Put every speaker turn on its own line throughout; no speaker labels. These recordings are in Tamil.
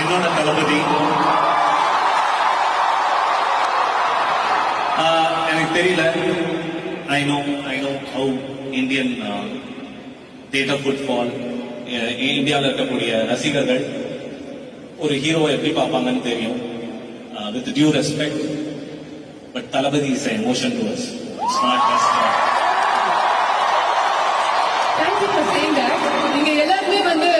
என்னோட தளபதி. எனக்கு தெரியல. I know how Indian theatre football, இந்தியாவில் இருக்கக்கூடிய ரசிகர்கள் ஒரு ஹீரோவை எப்படி பார்ப்பாங்கன்னு தெரியும். With due respect, but Thalapathy is emotion to us. It's not just.
Thank you for saying that. நீங்க எல்லாருமே வந்து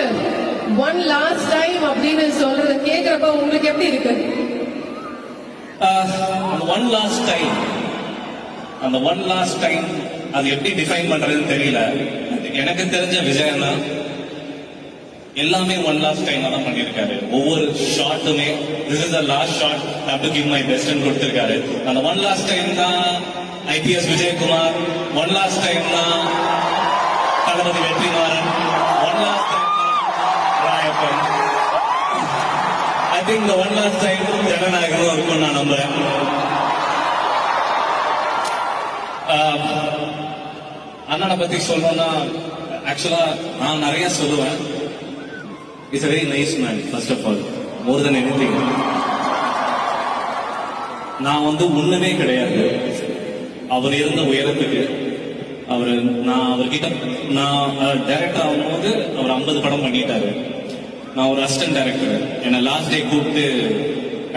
one last time அப்படின்னு சொல்றத கேக்குறப்ப உங்களுக்கு எப்படி இருக்கு?
அந்த ஒன் லாஸ்ட் டைம் அது எப்படி டிஃபைன் பண்றதுன்னு தெரியல. எனக்கு தெரிஞ்ச விஜயன்னா எல்லாமே ஒன் லாஸ்ட் டைம் தான் பண்ணியிருக்காரு. ஒவ்வொரு ஷாட்டுமே this is the last shot, have to give my பெஸ்ட்னு கொடுத்திருக்காரு. அந்த ஒன் லாஸ்ட் டைம் தான் IPS Vijayakumar, one last time தான் Thalapathy Vetrimaaran, one last time Rayappan. I think இந்த ஒன் லாஸ்ட் டைம் ஜனநாயகமும் இருக்கும் நான் நம்புறேன். அண்ணனை பத்தி சொல்லணும்னா ஆக்சுவலா நான் நிறைய சொல்லுவேன். It's a very nice man, first of all, more than anything. நான் ஒண்ணுமே கிடையாது அவர் இருந்த உயரத்துக்கு. நான் அவர்கிட்ட டைரக்டர் ஆகும்போது அவர் 50 படம் பண்ணிட்டாரு. நான் ஒரு அசிஸ்டன்ட் டைரக்டர். என்னை லாஸ்ட் டே கூப்பிட்டு,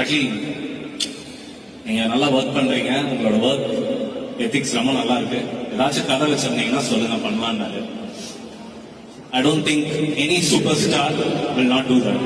அட்லீஸ்ட் நீங்க நல்லா ஒர்க் பண்றீங்க, உங்களோட ஒர்க் எத்திக்ஸ் ரொம்ப நல்லா இருக்கு, ஏதாச்சும் கதை வச்சிருந்தீங்கன்னா சொல்லுங்க பண்ணலான்னாரு. I don't think any superstar will not do that.